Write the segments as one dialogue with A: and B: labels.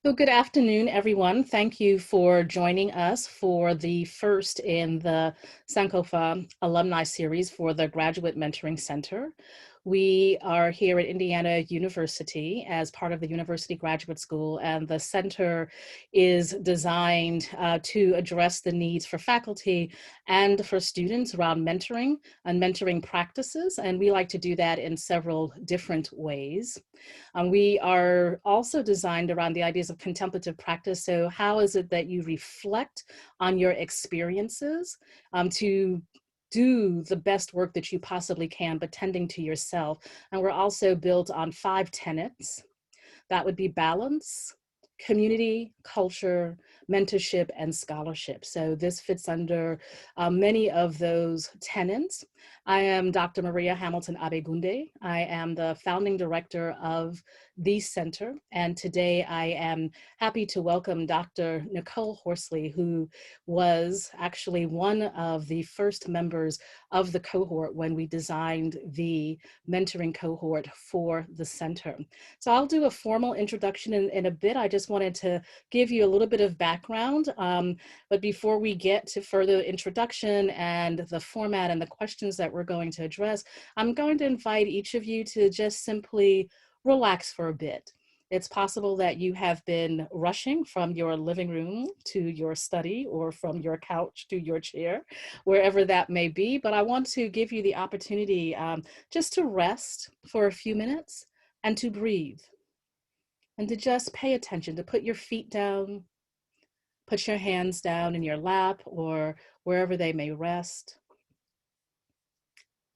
A: So good afternoon, everyone. Thank you for joining us for the first in the Sankofa Alumni Series for the Graduate Mentoring Center. We are here at Indiana University as part of the University Graduate School, and the center is designed to address the needs for faculty and for students around mentoring and mentoring practices, and we like to do that in several different ways. We are also designed around the ideas of contemplative practice. So how is it that you reflect on your experiences to do the best work that you possibly can, but tending to yourself? And we're also built on 5 tenets. That would be balance, community, culture, mentorship, and scholarship. So this fits under many of those tenets. I am Dr. Maria Hamilton Abegunde. I am the founding director of the center, and today I am happy to welcome Dr. Nicole Horsley, who was actually one of the first members of the cohort when we designed the mentoring cohort for the center. So I'll do a formal introduction in a bit. I just wanted to give you a little bit of background. But before we get to further introduction and the format and the questions that we're going to address, I'm going to invite each of you to just simply relax for a bit. It's possible that you have been rushing from your living room to your study or from your couch to your chair, wherever that may be. But I want to give you the opportunity just to rest for a few minutes and to breathe and to just pay attention, to put your feet down, put your hands down in your lap or wherever they may rest,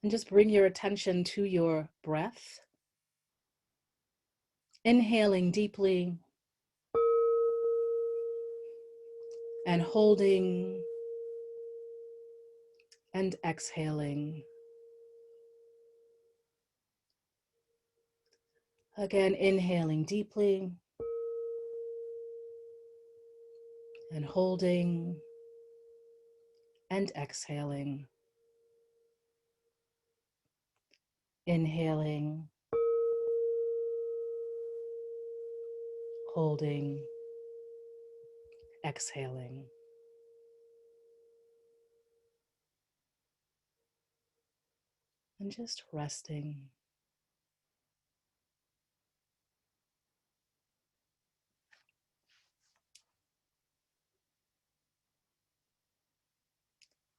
A: and just bring your attention to your breath. Inhaling deeply and holding and exhaling. Again, inhaling deeply and holding and exhaling. Inhaling, holding, exhaling. And just resting.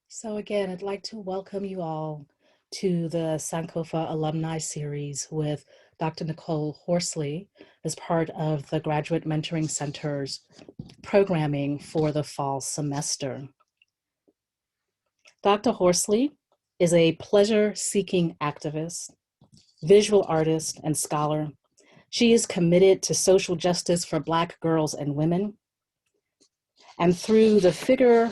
A: So again, I'd like to welcome you all to the Sankofa Alumni Series with Dr. Nicole Horsley as part of the Graduate Mentoring Center's programming for the fall semester. Dr. Horsley is a pleasure-seeking activist, visual artist, and scholar. She is committed to social justice for Black girls and women. And through the figure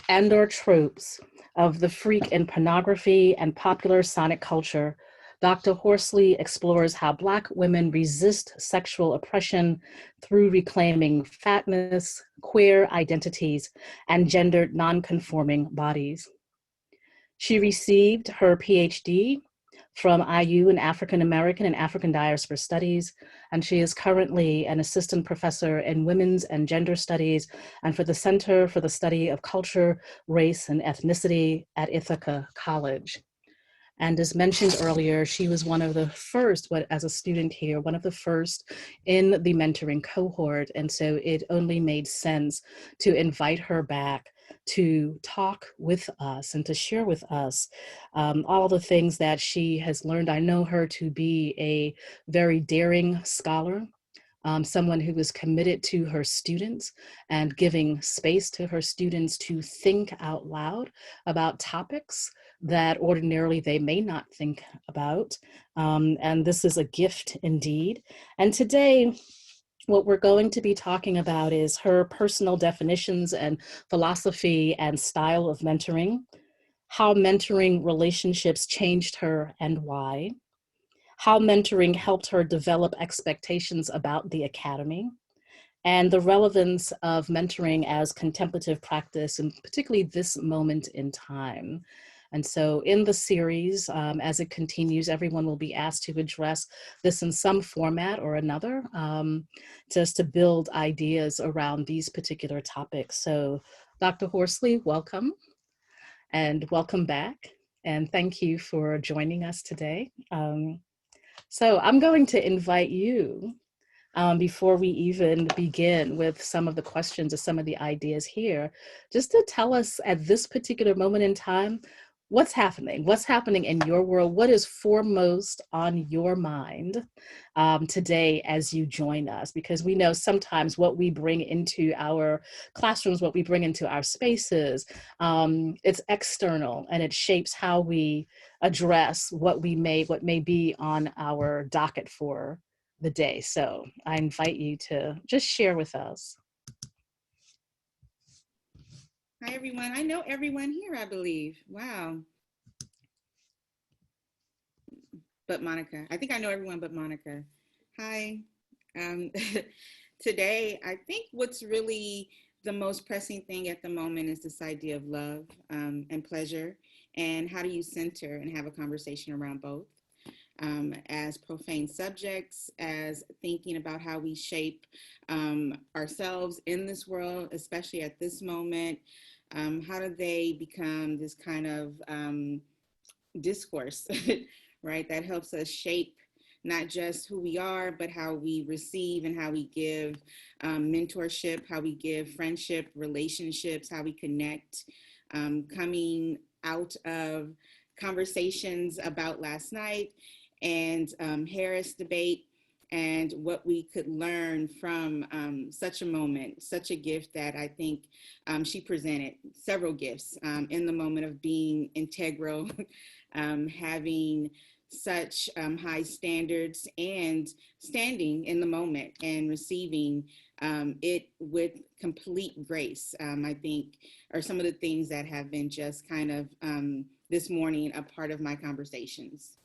A: and/or tropes of the freak in pornography and popular sonic culture, Dr. Horsley explores how Black women resist sexual oppression through reclaiming fatness, queer identities, and gendered non-conforming bodies. She received her PhD from IU in African American and African Diaspora Studies, and she is currently an assistant professor in Women's and Gender Studies and for the Center for the Study of Culture, Race, and Ethnicity at Ithaca College. And as mentioned earlier, she was one of the first, as a student here, one of the first in the mentoring cohort, and so it only made sense to invite her back to talk with us and to share with us all the things that she has learned. I know her to be a very daring scholar, someone who is committed to her students and giving space to her students to think out loud about topics that ordinarily they may not think about. And this is a gift indeed. And today, what we're going to be talking about is her personal definitions and philosophy and style of mentoring, how mentoring relationships changed her and why, how mentoring helped her develop expectations about the academy, and the relevance of mentoring as contemplative practice, and particularly this moment in time. And so in the series, as it continues, everyone will be asked to address this in some format or another, just to build ideas around these particular topics. So Dr. Horsley, welcome and welcome back. And thank you for joining us today. So I'm going to invite you, before we even begin with some of the questions or some of the ideas here, just to tell us at this particular moment in time, what's happening in your world, what is foremost on your mind today as you join us, because we know sometimes what we bring into our classrooms, what we bring into our spaces, it's external and it shapes how we address what may be on our docket for the day. So I invite you to just share with us.
B: Hi, everyone. I know everyone here, I believe. Wow. But Monica. I think I know everyone but Monica. Hi. Um, Today, I think what's really the most pressing thing at the moment is this idea of love and pleasure, and how do you center and have a conversation around both as profane subjects, as thinking about how we shape ourselves in this world, especially at this moment. How do they become this kind of discourse, right? That helps us shape not just who we are, but how we receive and how we give mentorship, how we give friendship, relationships, how we connect, coming out of conversations about last night and Harris debate, and what we could learn from such a moment, such a gift that I think she presented, several gifts in the moment of being integral, having such high standards and standing in the moment and receiving it with complete grace, I think are some of the things that have been just kind of this morning a part of my conversations.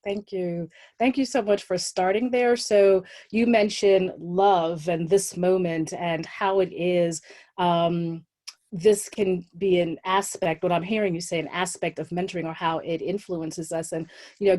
A: Thank you. Thank you so much for starting there. So you mentioned love and this moment and how it is. This can be an aspect, what I'm hearing you say, an aspect of mentoring or how it influences us. And,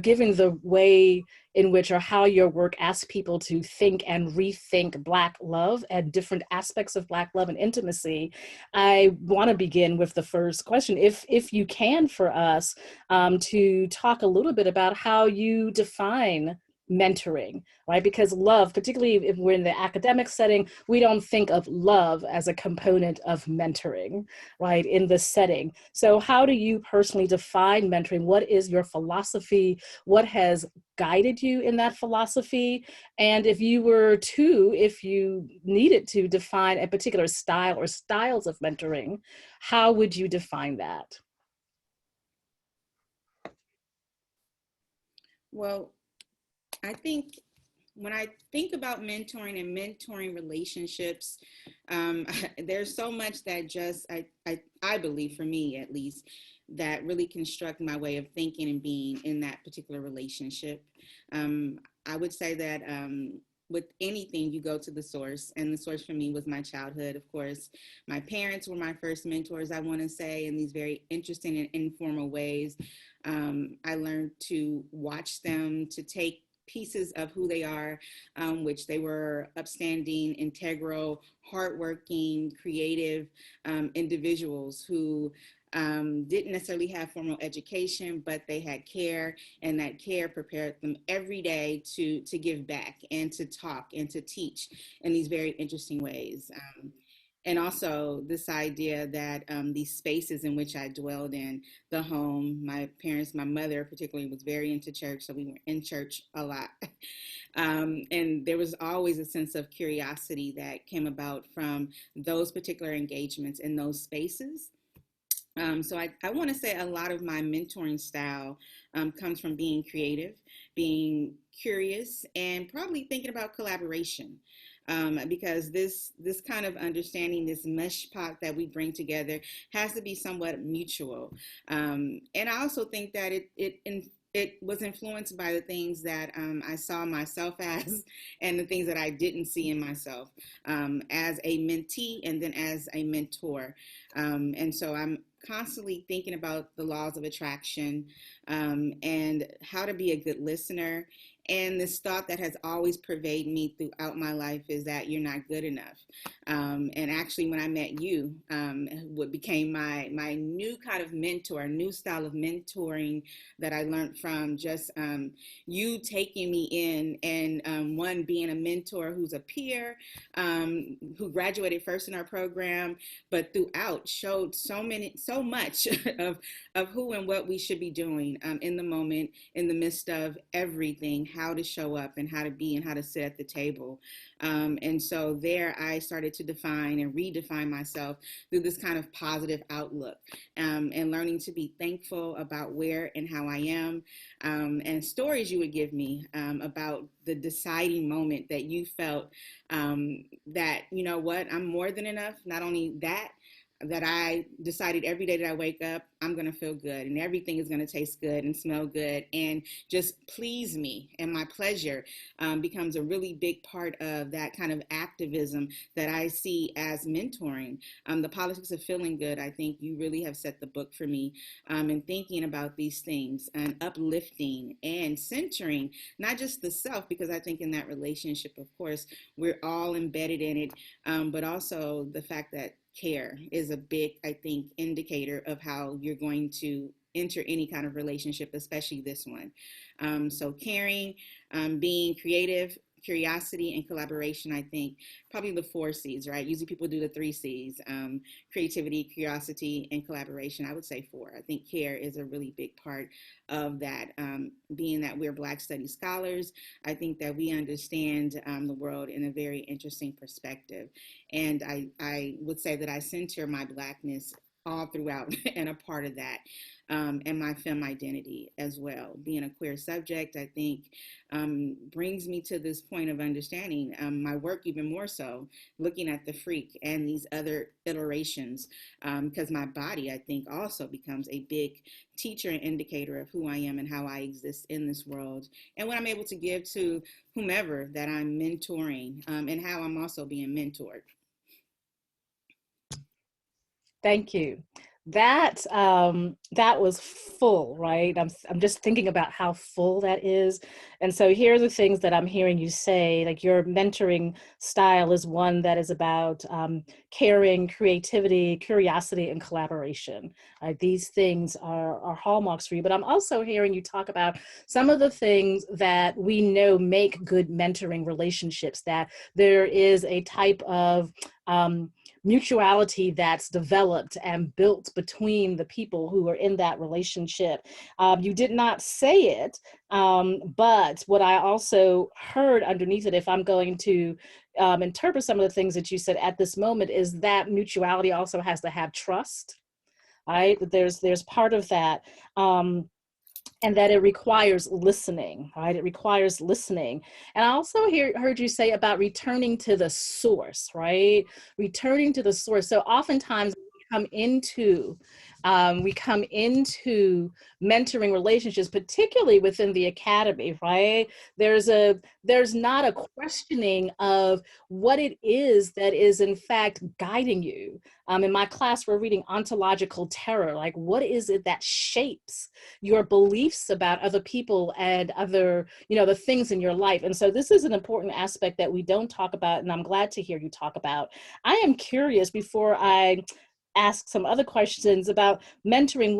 A: given the way in which or how your work asks people to think and rethink Black love and different aspects of Black love and intimacy, I want to begin with the first question. If you can, for us, to talk a little bit about how you define mentoring, right? Because love, particularly if we're in the academic setting, we don't think of love as a component of mentoring, right, in this setting. So how do you personally define mentoring? What is your philosophy? What has guided you in that philosophy? And if you needed to define a particular style or styles of mentoring, how would you define that?
B: Well, I think when I think about mentoring and mentoring relationships, there's so much that just I believe, for me at least, that really construct my way of thinking and being in that particular relationship. I would say that with anything, you go to the source, and the source for me was my childhood. Of course, my parents were my first mentors, I want to say, in these very interesting and informal ways. I learned to watch them, to take pieces of who they are, which they were upstanding, integral, hardworking, creative individuals who didn't necessarily have formal education, but they had care, and that care prepared them every day to give back and to talk and to teach in these very interesting ways. And also this idea that these spaces in which I dwelled in, the home, my parents, my mother particularly was very into church, so we were in church a lot. And there was always a sense of curiosity that came about from those particular engagements in those spaces. So I want to say a lot of my mentoring style comes from being creative, being curious, and probably thinking about collaboration. Because this kind of understanding, this mesh pot that we bring together, has to be somewhat mutual. And I also think that it was influenced by the things that I saw myself as, and the things that I didn't see in myself as a mentee and then as a mentor. And so I'm constantly thinking about the laws of attraction, and how to be a good listener. And this thought that has always pervaded me throughout my life is that you're not good enough. And actually, when I met you, what became my new kind of mentor, new style of mentoring that I learned from just you taking me in, and one being a mentor who's a peer, who graduated first in our program, but throughout showed so much of who and what we should be doing in the moment, in the midst of everything, how to show up and how to be and how to sit at the table. And so there I started to define and redefine myself through this kind of positive outlook, and learning to be thankful about where and how I am, and stories you would give me about the deciding moment that you felt that, you know what, I'm more than enough. Not only that, that I decided every day that I wake up, I'm going to feel good and everything is going to taste good and smell good and just please me. And my pleasure becomes a really big part of that kind of activism that I see as mentoring. The politics of feeling good, I think you really have set the book for me in thinking about these things and uplifting and centering, not just the self, because I think in that relationship, of course, we're all embedded in it, but also the fact that care is a big, I think, indicator of how you're going to enter any kind of relationship, especially this one. So caring, being creative, curiosity, and collaboration, I think probably the 4 C's, right? Usually people do the 3 C's, creativity, curiosity, and collaboration. I would say 4. I think care is a really big part of that. Being that we're Black Studies scholars, I think that we understand the world in a very interesting perspective. And I would say that I center my Blackness all throughout and a part of that, and my femme identity as well. Being a queer subject, I think, brings me to this point of understanding my work even more so, looking at the freak and these other iterations, because my body, I think, also becomes a big teacher and indicator of who I am and how I exist in this world, and what I'm able to give to whomever that I'm mentoring, and how I'm also being mentored.
A: Thank you. That was full, right? I'm just thinking about how full that is. And so here are the things that I'm hearing you say. Like your mentoring style is one that is about caring, creativity, curiosity, and collaboration. These things are hallmarks for you. But I'm also hearing you talk about some of the things that we know make good mentoring relationships. That there is a type of mutuality that's developed and built between the people who are in that relationship. You did not say it, but what I also heard underneath it, if I'm going to interpret some of the things that you said at this moment, is that mutuality also has to have trust, right? There's part of that. And that it requires listening, right? It requires listening. And I also heard you say about returning to the source, right? Returning to the source. So oftentimes we come into mentoring relationships, particularly within the academy, right? There's not a questioning of what it is that is in fact guiding you. In my class, we're reading Ontological Terror. Like, what is it that shapes your beliefs about other people and other, the things in your life? And so this is an important aspect that we don't talk about, and I'm glad to hear you talk about. I am curious, before I ask some other questions about mentoring,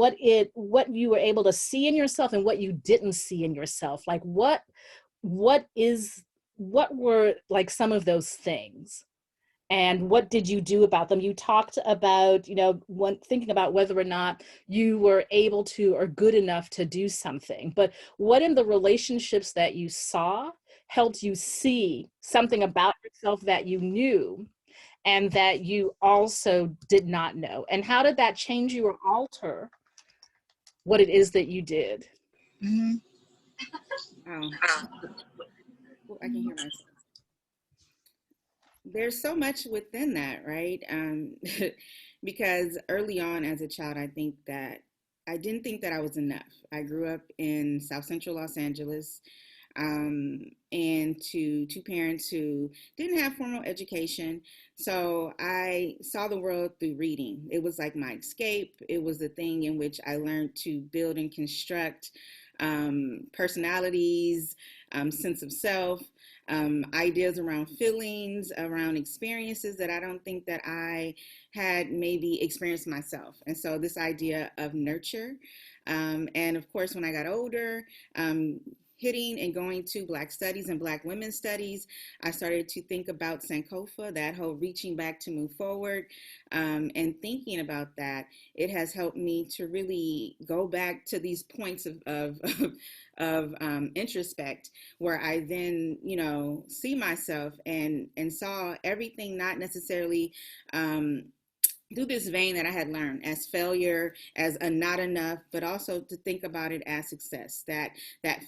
A: what you were able to see in yourself and what you didn't see in yourself. Like what were like some of those things? And what did you do about them? You talked about, thinking about whether or not you were able to or good enough to do something. But what in the relationships that you saw helped you see something about yourself that you knew and that you also did not know? And how did that change you or alter what it is that you did?
B: Mm-hmm. Oh, I can hear myself. There's so much within that, right? Because early on as a child, I think that I didn't think that I was enough. I grew up in South Central Los Angeles. and to two parents who didn't have formal education. So I saw the world through reading. It was like my escape. It was the thing in which I learned to build and construct personalities, sense of self, ideas around feelings, around experiences that I don't think that I had maybe experienced myself. And so this idea of nurture. And of course, when I got older, hitting and going to Black studies and Black women's studies, I started to think about Sankofa, that whole reaching back to move forward, and thinking about that. It has helped me to really go back to these points of introspect, where I then, see myself and saw everything not necessarily through this vein that I had learned as failure, as a not enough, but also to think about it as success. That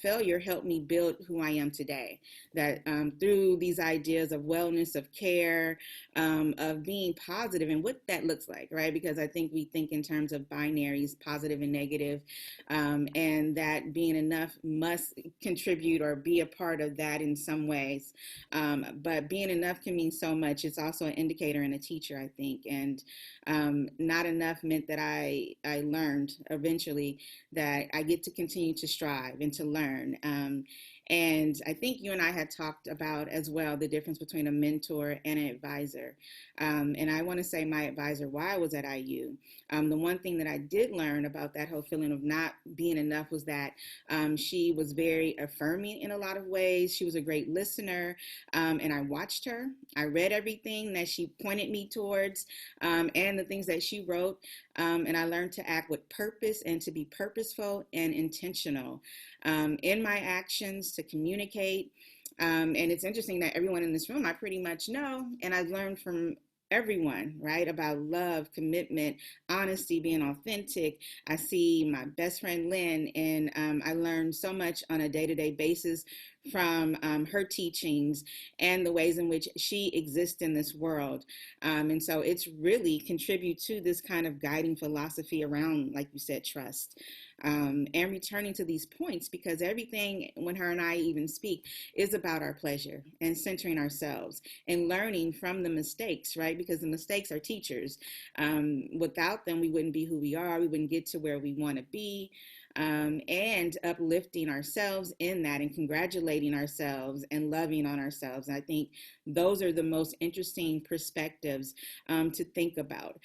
B: failure helped me build who I am today. That through these ideas of wellness, of care, of being positive, and what that looks like, right? Because I think we think in terms of binaries, positive and negative, and that being enough must contribute or be a part of that in some ways. But being enough can mean so much. It's also an indicator and a teacher, I think, and not enough meant that I learned eventually that I get to continue to strive and to learn. And I think you and I had talked about as well the difference between a mentor and an advisor. And I want to say my advisor, while I was at IU, the one thing that I did learn about that whole feeling of not being enough was that she was very affirming in a lot of ways. She was a great listener, and I watched her. I read everything that she pointed me towards, and the things that she wrote, and I learned to act with purpose and to be purposeful and intentional in my actions, to communicate. And it's interesting that everyone in this room I pretty much know, and I've learned from everyone, right, about love, commitment, honesty, being authentic. I see my best friend Lynn, and I learned so much on a day-to-day basis from her teachings and the ways in which she exists in this world. And so it's really contribute to this kind of guiding philosophy around, like you said, trust. And returning to these points, because everything, when her and I even speak, is about our pleasure and centering ourselves and learning from the mistakes, right? Because the mistakes are teachers. Without them, we wouldn't be who we are. We wouldn't get to where we want to be. And uplifting ourselves in that and congratulating ourselves and loving on ourselves. And I think those are the most interesting perspectives to think about.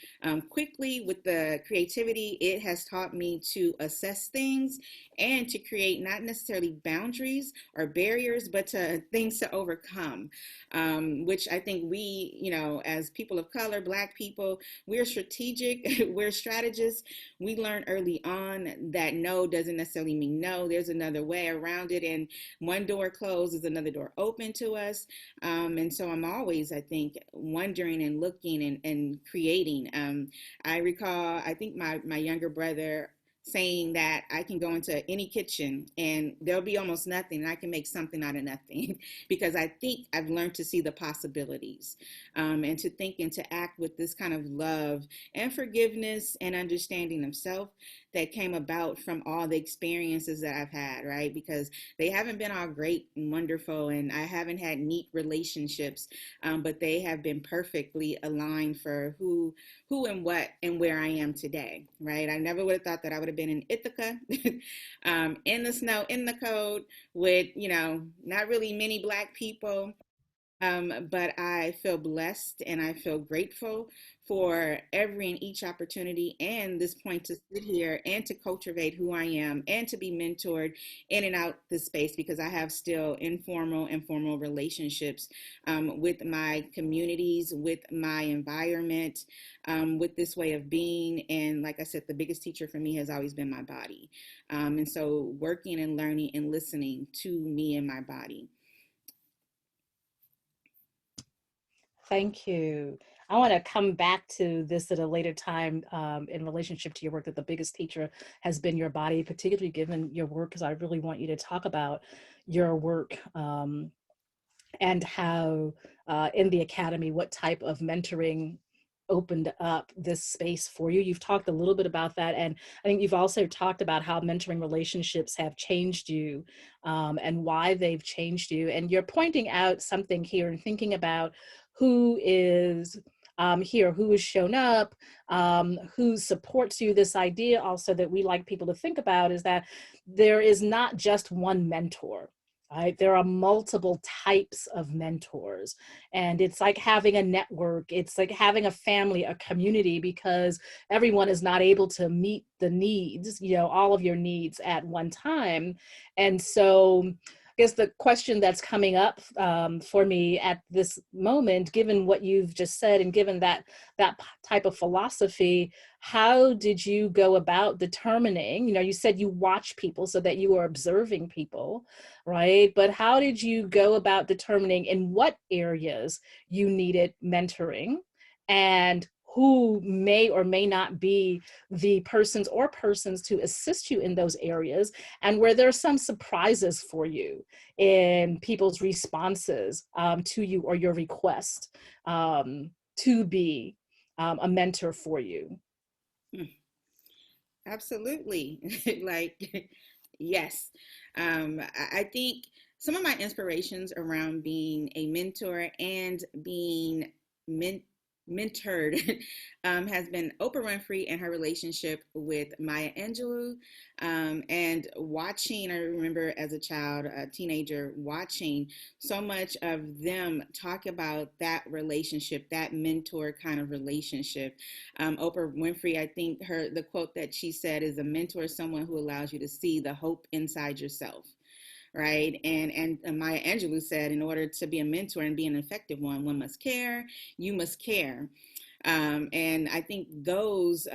B: Quickly, with the creativity, it has taught me to assess things and to create not necessarily boundaries or barriers, but to things to overcome, which I think we, as people of color, Black people, we're strategic, we're strategists. We learn early on that no doesn't necessarily mean no. There's another way around it, and one door closed is another door open to us. And so I'm always, I think, wondering and looking and creating. I recall, I think my younger brother saying that I can go into any kitchen and there'll be almost nothing and I can make something out of nothing because I think I've learned to see the possibilities, and to think and to act with this kind of love and forgiveness and understanding of self that came about from all the experiences that I've had, right? Because they haven't been all great and wonderful, and I haven't had neat relationships, but they have been perfectly aligned for who and what and where I am today, right? I never would have thought that I would have been in Ithaca, in the snow, in the cold, with, not really many Black people. But I feel blessed and I feel grateful for every and each opportunity and this point to sit here and to cultivate who I am and to be mentored in and out the space, because I have still informal and formal relationships with my communities, with my environment, with this way of being. And like I said, the biggest teacher for me has always been my body. And so working and learning and listening to me and my body.
A: Thank you. I want to come back to this at a later time, in relationship to your work, that the biggest teacher has been your body, particularly given your work, because I really want you to talk about your work, and how in the academy, what type of mentoring opened up this space for you. You've talked a little bit about that. And I think you've also talked about how mentoring relationships have changed you, and why they've changed you. And you're pointing out something here and thinking about who is here, who has shown up, who supports you. This idea also that we like people to think about is that there is not just one mentor. Right? There are multiple types of mentors, and it's like having a network. It's like having a family, a community, because everyone is not able to meet the needs, all of your needs at one time. And so I guess the question that's coming up for me at this moment, given what you've just said and given that type of philosophy, how did you go about determining, you said you watch people so that you are observing people, right? But how did you go about determining in what areas you needed mentoring, and who may or may not be the persons to assist you in those areas, and where there are some surprises for you in people's responses to you or your request to be a mentor for you?
B: Absolutely. Like, yes. I think some of my inspirations around being a mentor and being mentored has been Oprah Winfrey and her relationship with Maya Angelou. And watching, I remember as a child, a teenager, watching so much of them talk about that relationship, that mentor kind of relationship. Oprah Winfrey, I think the quote that she said is, a mentor is someone who allows you to see the hope inside yourself. Right. And Maya Angelou said, in order to be a mentor and be an effective one must care. You must care. And I think those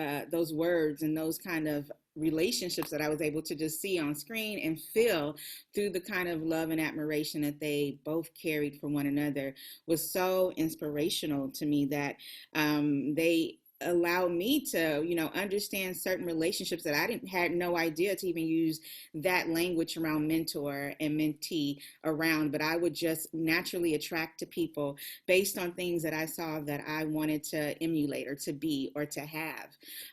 B: words and those kind of relationships that I was able to just see on screen and feel through the kind of love and admiration that they both carried for one another was so inspirational to me that they allowed me to, understand certain relationships that I didn't had no idea to even use that language around mentor and mentee around, but I would just naturally attract to people based on things that I saw that I wanted to emulate or to be or to have.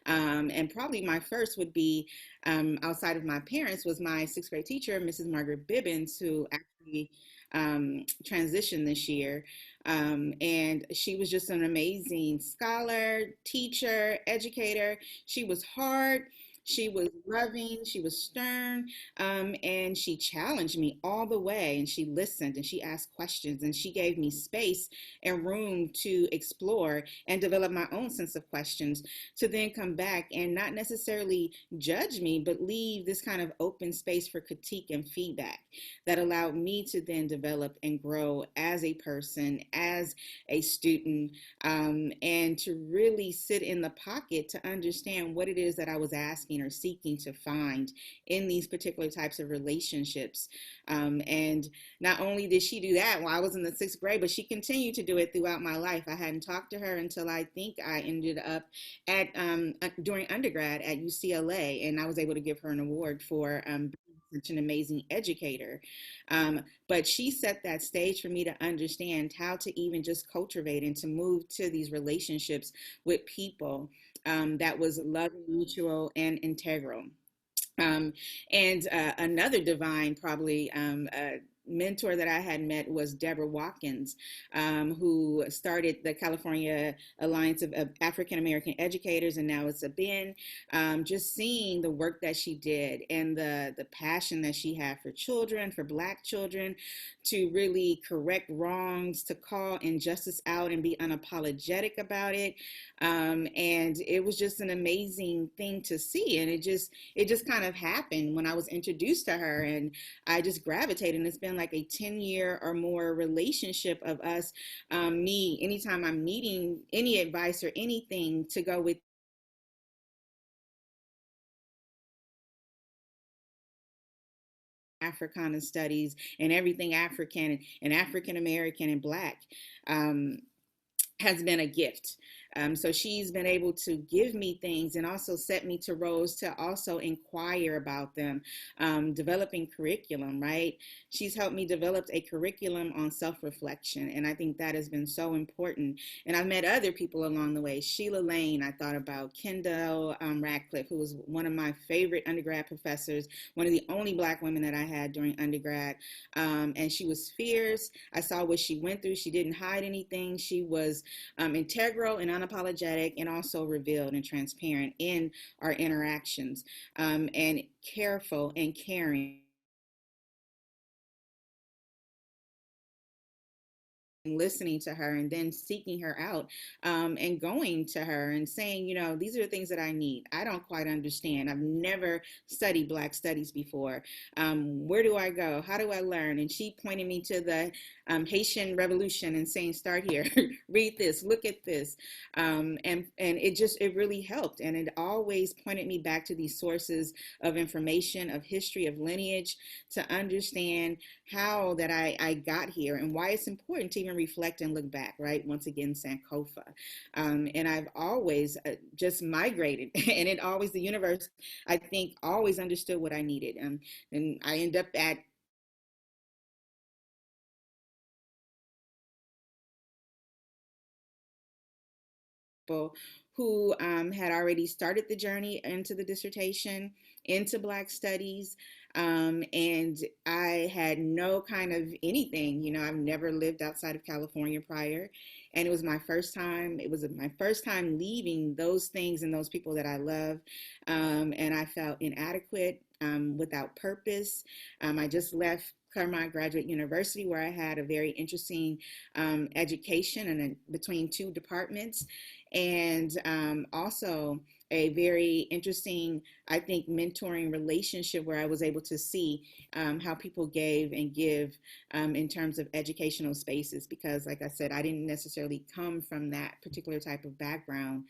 B: And probably my first would be, outside of my parents, was my sixth grade teacher, Mrs. Margaret Bibbins, who actually transitioned this year. And she was just an amazing scholar, teacher, educator. She was hard. She was loving, she was stern, and she challenged me all the way. And she listened and she asked questions and she gave me space and room to explore and develop my own sense of questions, to then come back and not necessarily judge me, but leave this kind of open space for critique and feedback that allowed me to then develop and grow as a person, as a student, and to really sit in the pocket to understand what it is that I was asking or seeking to find in these particular types of relationships. And not only did she do that while I was in the sixth grade, but she continued to do it throughout my life. I hadn't talked to her until I think I ended up at during undergrad at UCLA, and I was able to give her an award for such an amazing educator. But she set that stage for me to understand how to even just cultivate and to move to these relationships with people that was loving, mutual, and integral. Um, and another divine, probably mentor that I had met was Deborah Watkins, who started the California Alliance of African American Educators, and now it's a BEN. Just seeing the work that she did and the passion that she had for children, for Black children, to really correct wrongs, to call injustice out and be unapologetic about it. And it was just an amazing thing to see. And it just kind of happened when I was introduced to her, and I just gravitated. And it's been like a 10-year or more relationship of us, me, anytime I'm needing any advice or anything, to go with Africana studies and everything African and African American and Black. Um, has been a gift. So she's been able to give me things and also set me to roles to also inquire about them, developing curriculum, right? She's helped me develop a curriculum on self-reflection, and I think that has been so important. And I've met other people along the way. Sheila Lane, I thought about Kendall Radcliffe, who was one of my favorite undergrad professors, one of the only Black women that I had during undergrad. And she was fierce. I saw what she went through. She didn't hide anything. She was integral and unapologetic, and also revealed and transparent in our interactions, and careful and caring, listening to her and then seeking her out, and going to her and saying, these are the things that I need. I don't quite understand. I've never studied Black studies before. Where do I go? How do I learn? And she pointed me to the Haitian Revolution and saying, start here, read this, look at this. And it really helped. And it always pointed me back to these sources of information, of history, of lineage, to understand how that I got here and why it's important to even reflect and look back, right? Once again, Sankofa. And I've always just migrated, and the universe, I think, always understood what I needed. And I end up at people who had already started the journey into the dissertation, into Black studies. And I had no kind of anything, I've never lived outside of California prior. And it was my first time. It was my first time leaving those things and those people that I love. And I felt inadequate, without purpose. I just left Claremont Graduate University, where I had a very interesting education and between two departments, and also a very interesting, I think, mentoring relationship where I was able to see how people gave and give in terms of educational spaces. Because, like I said, I didn't necessarily come from that particular type of background.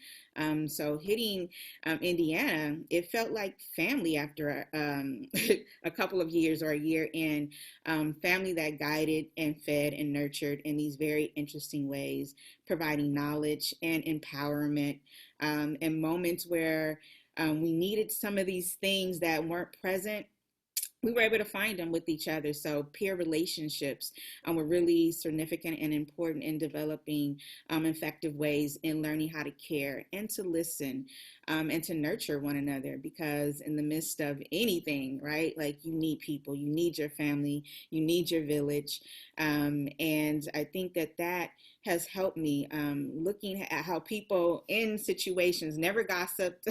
B: So hitting Indiana, it felt like family after a couple of years or a year in, family that guided and fed and nurtured in these very interesting ways, providing knowledge and empowerment, in moments where we needed some of these things that weren't present. We were able to find them with each other. So peer relationships were really significant and important in developing effective ways in learning how to care and to listen, and to nurture one another. Because in the midst of anything, right, like, you need people, you need your family, you need your village. And I think that has helped me, looking at how people in situations never gossiped.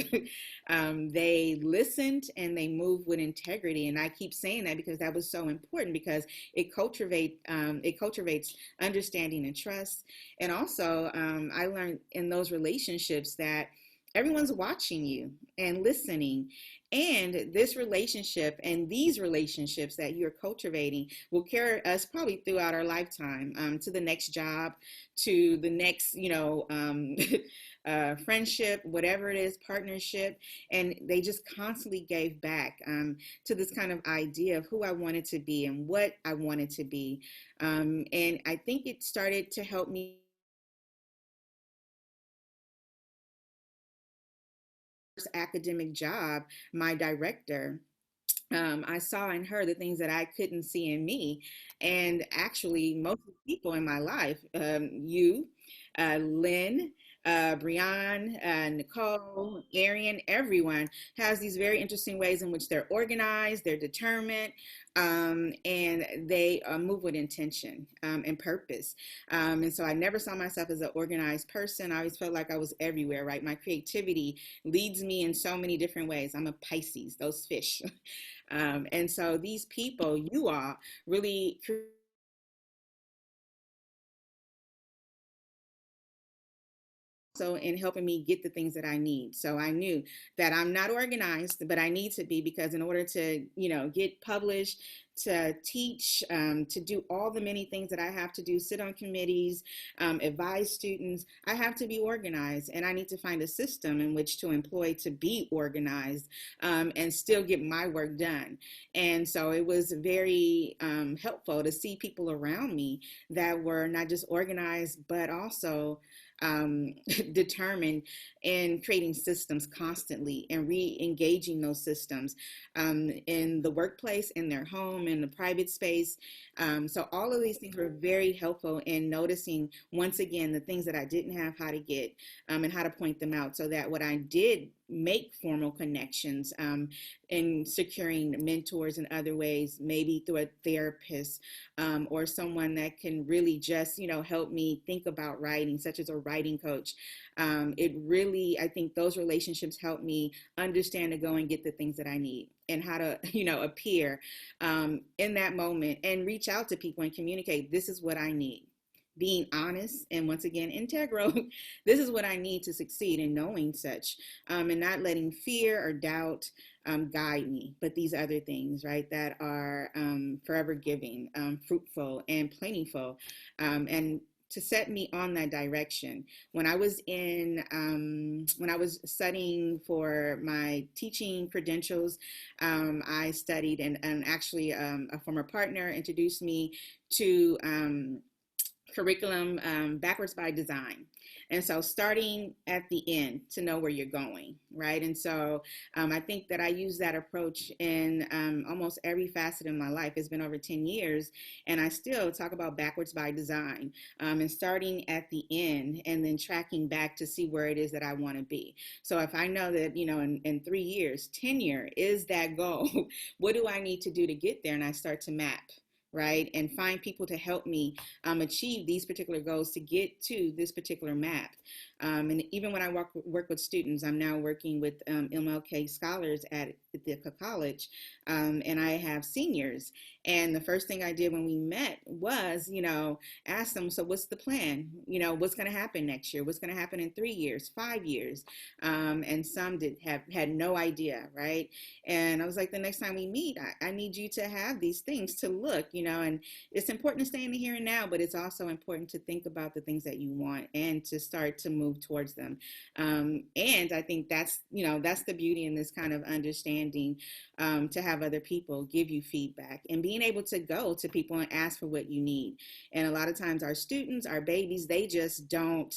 B: They listened and they moved with integrity. And I keep saying that because that was so important, because it cultivates understanding and trust. And also, I learned in those relationships that everyone's watching you and listening. And this relationship and these relationships that you're cultivating will carry us probably throughout our lifetime, to the next job, to the next, friendship, whatever it is, partnership. And they just constantly gave back, to this kind of idea of who I wanted to be and what I wanted to be. And I think it started to help me academic job, my director, I saw in her the things that I couldn't see in me. And actually, most of the people in my life, you, Lynn, Brian, Nicole, Arian, everyone has these very interesting ways in which they're organized, they're determined, and they move with intention, and purpose. And so I never saw myself as an organized person. I always felt like I was everywhere, right? My creativity leads me in so many different ways. I'm a Pisces, those fish. And so these people, you all, really so in helping me get the things that I need. So I knew that I'm not organized, but I need to be, because in order to, get published, to teach, to do all the many things that I have to do, sit on committees, advise students. I have to be organized, and I need to find a system in which to employ to be organized, and still get my work done. And so it was very helpful to see people around me that were not just organized, but also determined in creating systems constantly and re-engaging those systems in the workplace, in their home, in the private space. So all of these things were very helpful in noticing, once again, the things that I didn't have how to get, and how to point them out, so that what I did make formal connections, in securing mentors in other ways, maybe through a therapist, or someone that can really just, help me think about writing, such as a writing coach. It really, I think those relationships help me understand to go and get the things that I need, and how to, appear in that moment and reach out to people and communicate, this is what I need. Being honest and, once again, integral. This is what I need to succeed, in knowing such, and not letting fear or doubt guide me, but these other things, right, that are forever giving, fruitful and plentiful, and to set me on that direction. When I was studying for my teaching credentials, I studied, and actually a former partner introduced me to curriculum backwards by design. And so starting at the end to know where you're going, right? And so I think that I use that approach in almost every facet of my life. It's been over 10 years, and I still talk about backwards by design, and starting at the end and then tracking back to see where it is that I want to be. So if I know that, in 3 years, tenure is that goal, what do I need to do to get there? And I start to map, right, and find people to help me achieve these particular goals to get to this particular map. And even when I work with students, I'm now working with MLK scholars at the college, and I have seniors. And the first thing I did when we met was, ask them, so what's the plan? What's going to happen next year? What's going to happen in 3 years, 5 years? And some had no idea, right? And I was like, the next time we meet, I need you to have these things to look, and it's important to stay in the here and now, but it's also important to think about the things that you want and to start to move towards them. And I think that's the beauty in this kind of understanding, to have other people give you feedback and being able to go to people and ask for what you need. And a lot of times our students, our babies, they just don't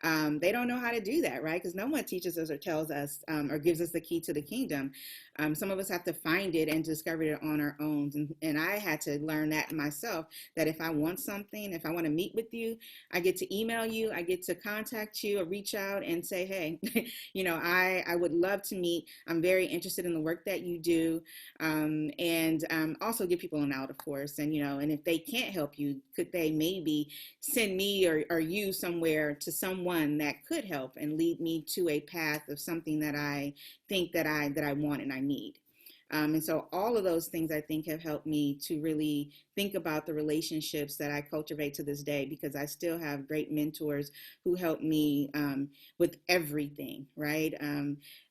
B: know how to do that, right? Because no one teaches us or tells us, or gives us the key to the kingdom. Some of us have to find it and discover it on our own. And I had to learn that myself, that if I want something, if I want to meet with you, I get to email you, I get to contact you or reach out and say, hey, I would love to meet. I'm very interested in the work that you do. And also give people an out, of course. And, and if they can't help you, could they maybe send me or you somewhere to someone that could help and lead me to a path of something that I think that I want and I need. And so all of those things, I think, have helped me to really think about the relationships that I cultivate to this day, because I still have great mentors who help me with everything, right?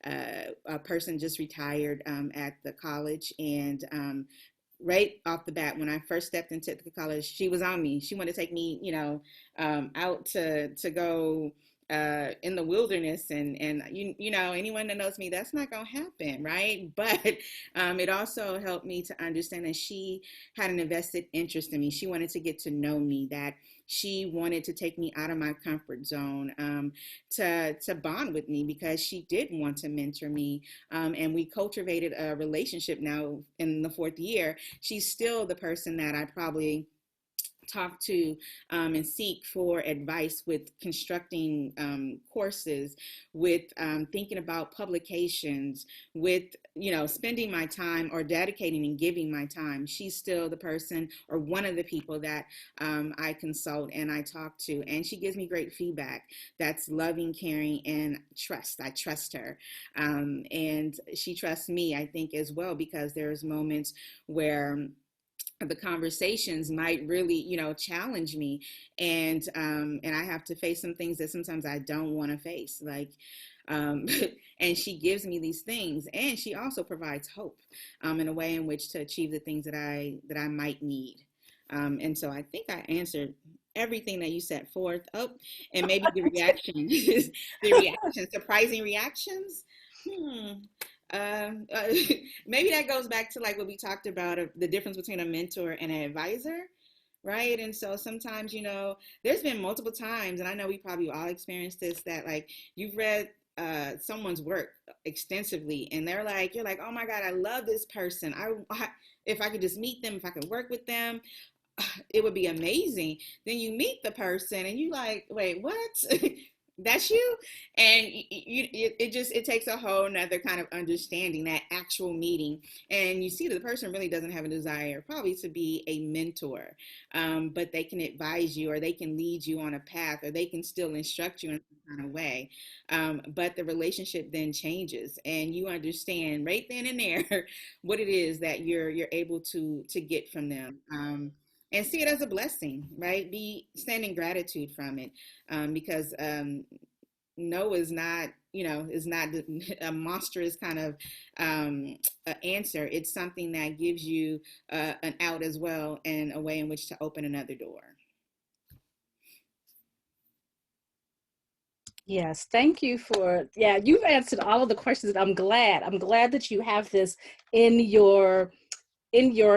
B: A person just retired at the college, and right off the bat, when I first stepped into the college, she was on me. She wanted to take me, out to go in the wilderness, and anyone that knows me, that's not gonna happen, right? But it also helped me to understand that she had an invested interest in me. She wanted to get to know me, that she wanted to take me out of my comfort zone, to bond with me, because she did want to mentor me, and we cultivated a relationship. Now in the 4th year, she's still the person that I probably talk to and seek for advice with constructing courses, with thinking about publications, with spending my time or dedicating and giving my time. She's still the person, or one of the people, that I consult and I talk to, and she gives me great feedback that's loving, caring, and trust. I trust her, and she trusts me, I think, as well, because there's moments where the conversations might really, you know, challenge me, and I have to face some things that sometimes I don't want to face, like, um, and she gives me these things, and she also provides hope, in a way in which to achieve the things that I might need. And so I think I answered everything that you set forth. Oh, and maybe the reaction, the reaction, surprising reactions. Hmm. Um, uh, Maybe that goes back to like what we talked about of the difference between a mentor and an advisor, right? And so sometimes, you know, there's been multiple times, and I know we probably all experienced this, that like you've read someone's work extensively, and they're like, you're like, oh my God, I love this person. If I could just meet them, if I could work with them, it would be amazing. Then you meet the person and you like, wait, what? That's you. And it just, it takes a whole nother kind of understanding, that actual meeting, and you see that the person really doesn't have a desire probably to be a mentor, but they can advise you, or they can lead you on a path, or they can still instruct you in some kind of way, but the relationship then changes, and you understand right then and there what it is that you're able to get from them, and see it as a blessing, right? Be stand in gratitude from it, because no is not, you know, is not a monstrous kind of answer. It's something that gives you an out as well, and a way in which to open another door.
A: Yes, thank you for, yeah, you've answered all of the questions. I'm glad. I'm glad that you have this in your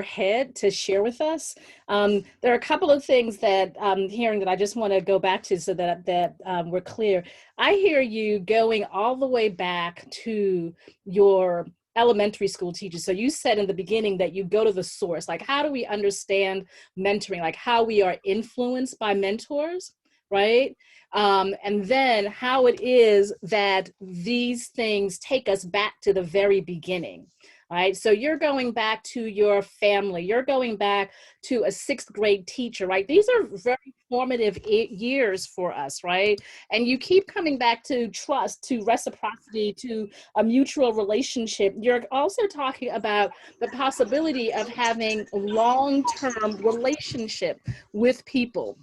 A: head to share with us. There are a couple of things that I'm hearing that I just want to go back to so that we're clear. I hear you going all the way back to your elementary school teachers. So you said in the beginning that you go to the source, like how do we understand mentoring, like how we are influenced by mentors, right? And then how it is that these things take us back to the very beginning. Right. So you're going back to your family, you're going back to a sixth grade teacher, right? These are very formative years for us, right? And you keep coming back to trust, to reciprocity, to a mutual relationship. You're also talking about the possibility of having long-term relationship with people,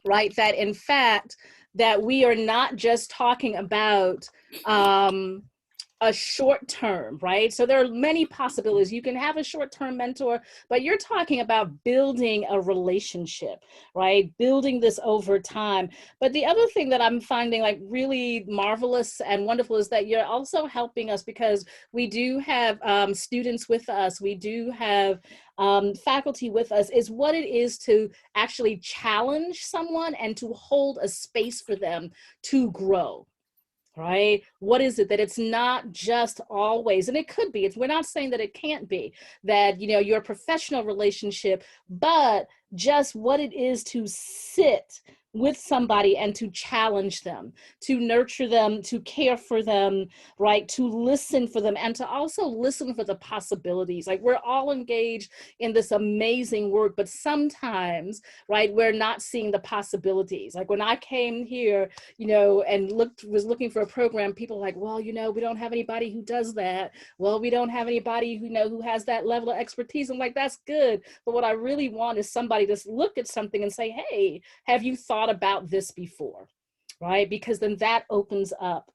A: right? That in fact, that we are not just talking about a short term, right? So there are many possibilities. You can have a short term mentor, but you're talking about building a relationship, right? Building this over time. But the other thing that I'm finding like really marvelous and wonderful is that you're also helping us, because we do have students with us, we do have faculty with us, is what it is to actually challenge someone and to hold a space for them to grow, right? What is it that it's not just always, and it could be, we're not saying that it can't be, that, you know, your professional relationship, but just what it is to sit with somebody and to challenge them, to nurture them, to care for them, right? To listen for them, and to also listen for the possibilities. Like we're all engaged in this amazing work, but sometimes, right, we're not seeing the possibilities. Like when I came here, you know, and was looking for a program, people were like, well, you know, we don't have anybody who does that. Well, we don't have anybody who, you know, who has that level of expertise. I'm like, that's good. But what I really want is somebody to look at something and say, hey, have you thought about this before? Right? Because then that opens up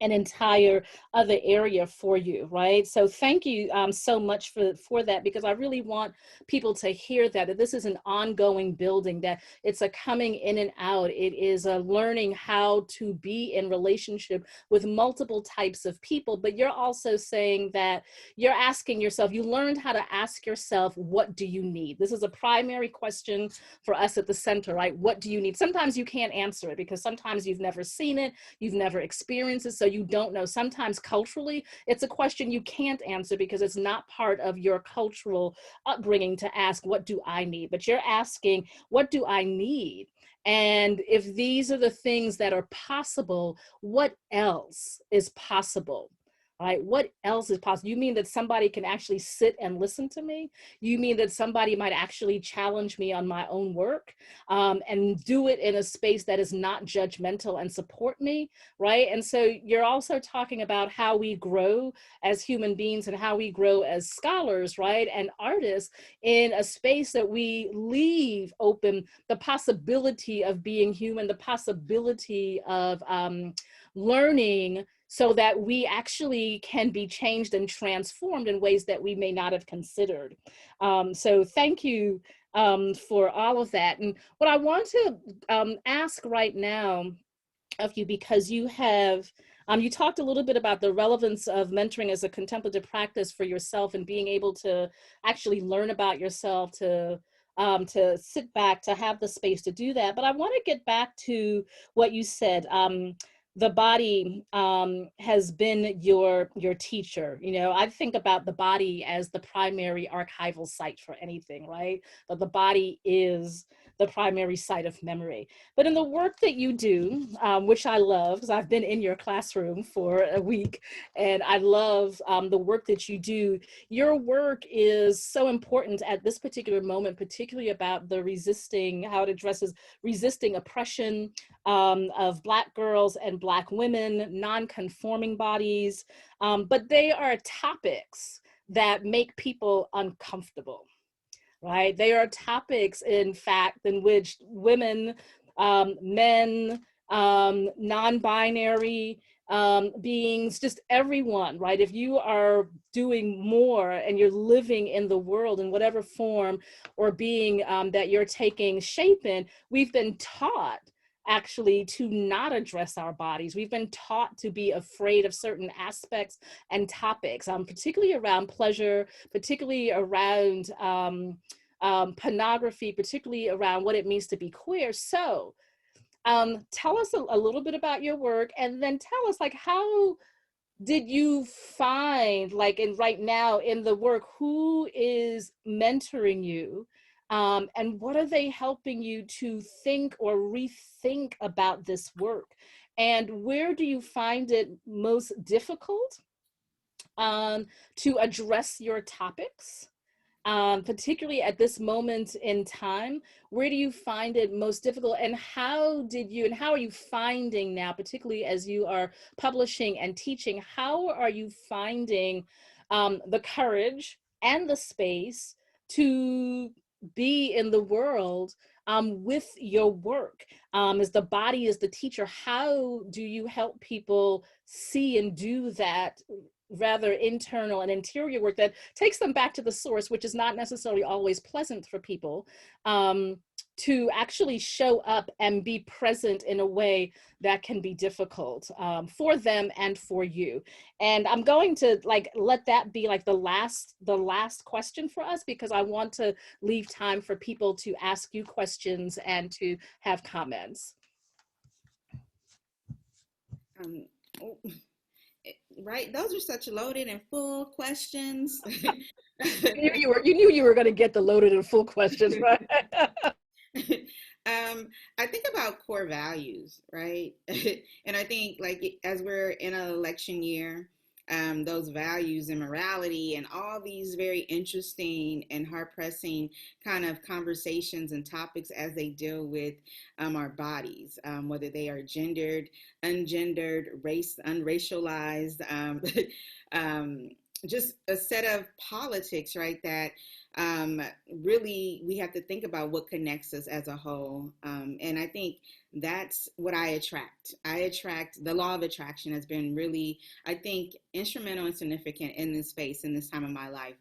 A: an entire other area for you, right? So thank you so much for that, because I really want people to hear that this is an ongoing building, that it's a coming in and out. It is a learning how to be in relationship with multiple types of people, but you're also saying that you're asking yourself, you learned how to ask yourself, what do you need? This is a primary question for us at the center, right? What do you need? Sometimes you can't answer it because sometimes you've never seen it, you've never experienced it, so you don't know. Sometimes culturally, it's a question you can't answer because it's not part of your cultural upbringing to ask, what do I need? But you're asking, what do I need? And if these are the things that are possible, what else is possible? right? What else is possible? You mean that somebody can actually sit and listen to me? You mean that somebody might actually challenge me on my own work, and do it in a space that is not judgmental and support me, right? And so you're also talking about how we grow as human beings and how we grow as scholars, right? And artists in a space that we leave open the possibility of being human, the possibility of learning, so that we actually can be changed and transformed in ways that we may not have considered. So thank you for all of that. And what I want to ask right now of you, because you have, you talked a little bit about the relevance of mentoring as a contemplative practice for yourself and being able to actually learn about yourself, to sit back, to have the space to do that. But I want to get back to what you said. The body has been your teacher. You know, I think about the body as the primary archival site for anything, right? That the body is the primary site of memory. But in the work that you do, which I love, because I've been in your classroom for a week, and I love the work that you do, your work is so important at this particular moment, particularly about the resisting, how it addresses resisting oppression of Black girls and Black women, non-conforming bodies, but they are topics that make people uncomfortable, right? They are topics, in fact, in which women, men, non-binary beings, just everyone, right? If you are doing more and you're living in the world in whatever form or being that you're taking shape in, we've been taught actually to not address our bodies. We've been taught to be afraid of certain aspects and topics, particularly around pleasure, particularly around pornography, particularly around what it means to be queer. So tell us a little bit about your work, and then tell us, like, how did you find, like, in right now in the work, who is mentoring you, and what are they helping you to think or rethink about this work, and where do you find it most difficult to address your topics, particularly at this moment in time? Where do you find it most difficult, and how are you finding now, particularly as you are publishing and teaching, how are you finding the courage and the space to be in the world with your work? As the body is the teacher, how do you help people see and do that rather internal and interior work that takes them back to the source, which is not necessarily always pleasant for people, to actually show up and be present in a way that can be difficult for them and for you? And I'm going to let that be like the last question for us, because I want to leave time for people to ask you questions and to have comments.
B: Oh, right, those are such loaded and full questions.
A: You knew you were going to get the loaded and full questions, right?
B: I think about core values, right? And I think, like, as we're in an election year, those values and morality and all these very interesting and heart-pressing kind of conversations and topics as they deal with our bodies, whether they are gendered, ungendered, race, unracialized, just a set of politics, right, that really we have to think about what connects us as a whole. And I think that's what I attract. The law of attraction has been really, I think, instrumental and significant in this space, in this time of my life,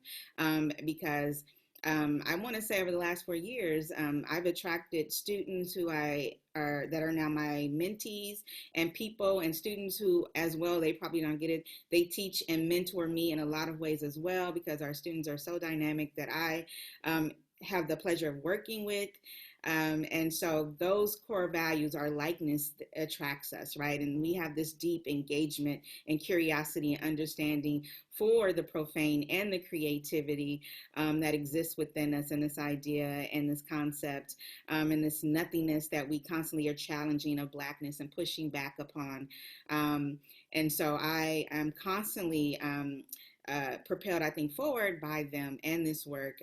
B: because I want to say over the last 4 years, I've attracted students that are now my mentees, and people and students who, as well, they probably don't get it. They teach and mentor me in a lot of ways as well, because our students are so dynamic that I have the pleasure of working with. And so those core values, our likeness attracts us, right? And we have this deep engagement and curiosity and understanding for the profane and the creativity that exists within us, and this idea and this concept and this nothingness that we constantly are challenging of Blackness and pushing back upon. And so I am constantly propelled, I think, forward by them and this work.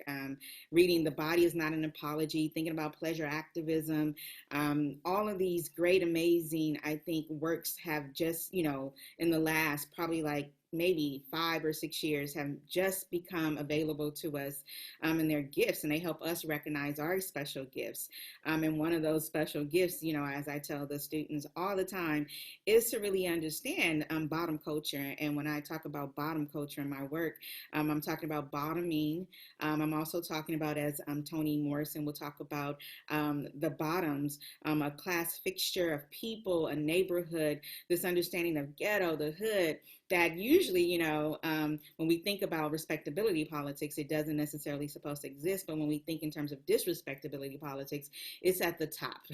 B: Reading The Body is Not an Apology, thinking about pleasure activism, all of these great, amazing, I think, works have just, in the last probably like maybe 5 or 6 years have just become available to us, and they're gifts, and they help us recognize our special gifts. And one of those special gifts, as I tell the students all the time, is to really understand bottom culture. And when I talk about bottom culture in my work, I'm talking about bottoming. I'm also talking about, as Toni Morrison will talk about, the bottoms, a class fixture of people, a neighborhood, this understanding of ghetto, the hood, that usually, when we think about respectability politics, it doesn't necessarily supposed to exist. But when we think in terms of disrespectability politics, it's at the top,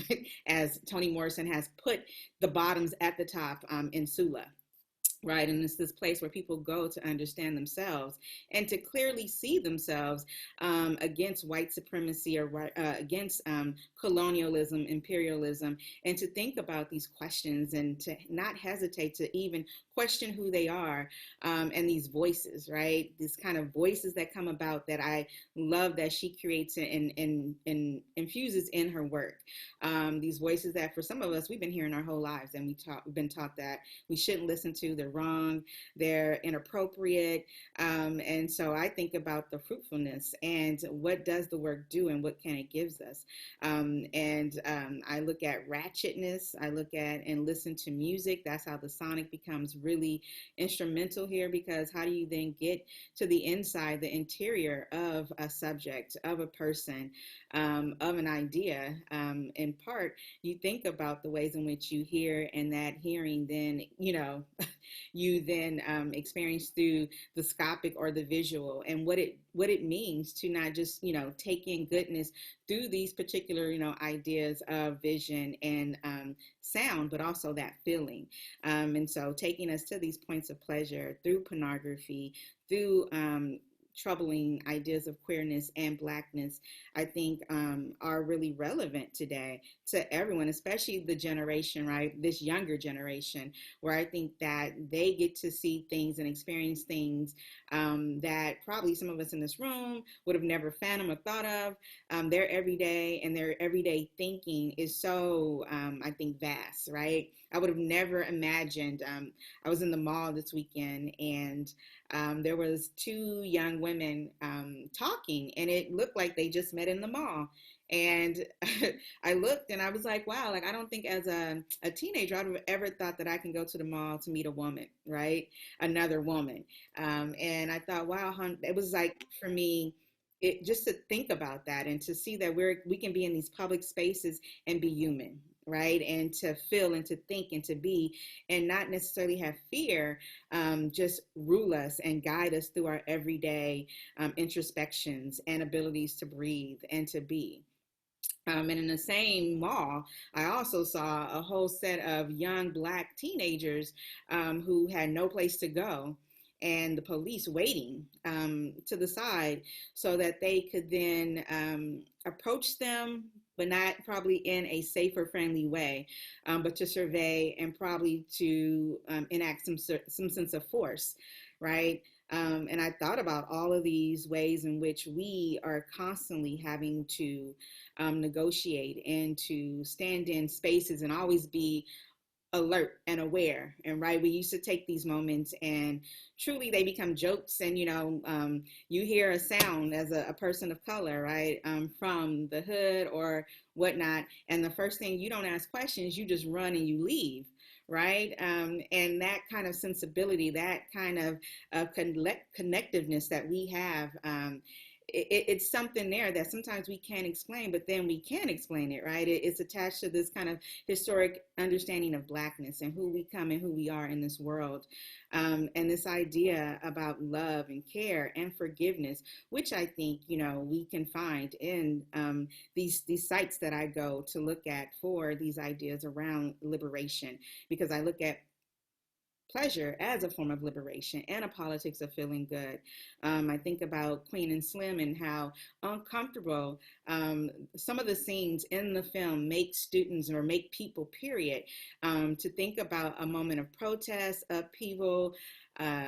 B: as Toni Morrison has put the bottoms at the top in Sula. Right. And it's this place where people go to understand themselves and to clearly see themselves against white supremacy or against colonialism, imperialism, and to think about these questions and to not hesitate to even question who they are, and these voices, right? These kind of voices that come about that I love that she creates and infuses in her work. These voices that for some of us, we've been hearing our whole lives, and we've been taught that we shouldn't listen to, they're wrong, they're inappropriate. And so I think about the fruitfulness and what does the work do and what can it gives us. I look at ratchetness, I look at and listen to music. That's how the sonic becomes really instrumental here, because how do you then get to the inside, the interior of a subject, of a person, of an idea? In part, you think about the ways in which you hear, and that hearing then, you then experience through the scopic or the visual, and what it means to not just take in goodness through these particular ideas of vision and sound, but also that feeling. And so taking us to these points of pleasure through pornography, through troubling ideas of queerness and Blackness, I think are really relevant today to everyone, especially the generation, right? This younger generation, where I think that they get to see things and experience things that probably some of us in this room would have never fathomed or thought of. Their everyday and their everyday thinking is so, I think, vast, right? I would have never imagined. I was in the mall this weekend, and there was two young women talking, and it looked like they just met in the mall. And I looked and I was like, wow, like I don't think as a teenager I'd have ever thought that I can go to the mall to meet a woman, right? Another woman. And I thought, wow, it was like for me, just to think about that and to see that we can be in these public spaces and be human, right? And to feel and to think and to be, and not necessarily have fear just rule us and guide us through our everyday introspections and abilities to breathe and to be. And in the same mall, I also saw a whole set of young Black teenagers who had no place to go, and the police waiting to the side so that they could then approach them, but not probably in a safer, friendly way, but to survey and probably to enact some sense of force, right? And I thought about all of these ways in which we are constantly having to negotiate and to stand in spaces and always be alert and aware. And right, we used to take these moments and truly they become jokes. And you hear a sound as a person of color, right, from the hood or whatnot, and the first thing, you don't ask questions, you just run and you leave, right? And that kind of sensibility, that kind of connectiveness that we have it's something there that sometimes we can't explain, but then we can explain it, right? It's attached to this kind of historic understanding of Blackness and who we come and who we are in this world. And this idea about love and care and forgiveness, which I think, we can find in these sites that I go to look at for these ideas around liberation, because I look at pleasure as a form of liberation and a politics of feeling good. I think about Queen and Slim and how uncomfortable some of the scenes in the film make students or make people, period, to think about a moment of protest, upheaval,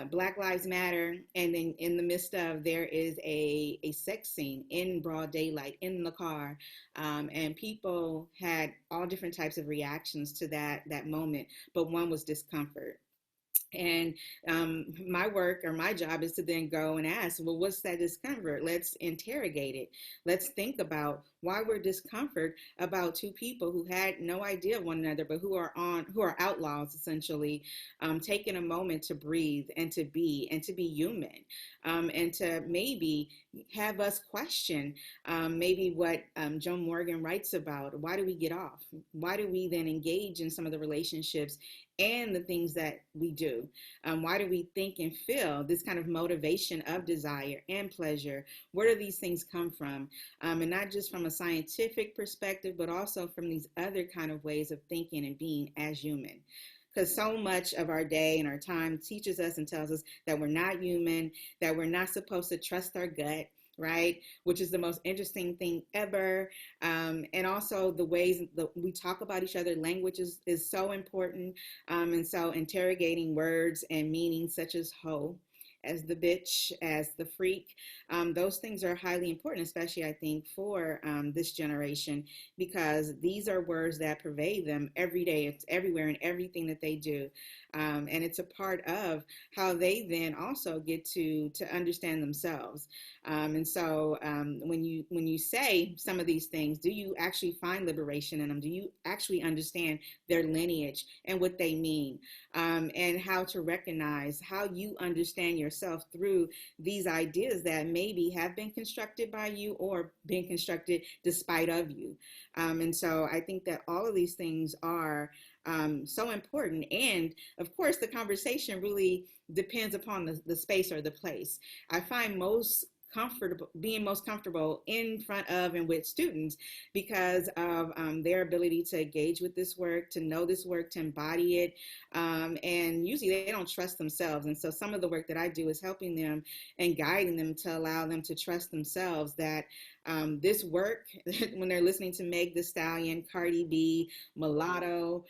B: Black Lives Matter, and then in the midst of there is a sex scene in broad daylight in the car, and people had all different types of reactions to that moment, but one was discomfort. And my work or my job is to then go and ask, well, what's that discomfort? Let's interrogate it. Let's think about why we're discomfort about two people who had no idea of one another, but who are outlaws essentially, taking a moment to breathe and to be human, and to maybe have us question maybe what Joan Morgan writes about. Why do we get off? Why do we then engage in some of the relationships and the things that we do? Why do we think and feel this kind of motivation of desire and pleasure? Where do these things come from? And not just from a scientific perspective, but also from these other kind of ways of thinking and being as human. Because so much of our day and our time teaches us and tells us that we're not human, that we're not supposed to trust our gut, right? Which is the most interesting thing ever. And also the ways that we talk about each other, language is so important. And so interrogating words and meanings such as hoe, as the bitch, as the freak, those things are highly important, especially I think for this generation, because these are words that pervade them every day. It's everywhere in everything that they do. And it's a part of how they then also get to understand themselves. And so when you say some of these things, do you actually find liberation in them? Do you actually understand their lineage and what they mean, and how to recognize how you understand yourself through these ideas that maybe have been constructed by you or been constructed despite of you? And so I think that all of these things are so important. And of course, the conversation really depends upon the space or the place. I find being most comfortable in front of and with students because of their ability to engage with this work, to know this work, to embody it. And usually they don't trust themselves. And so some of the work that I do is helping them and guiding them to allow them to trust themselves that this work, when they're listening to Meg Thee Stallion, Cardi B, Mulatto,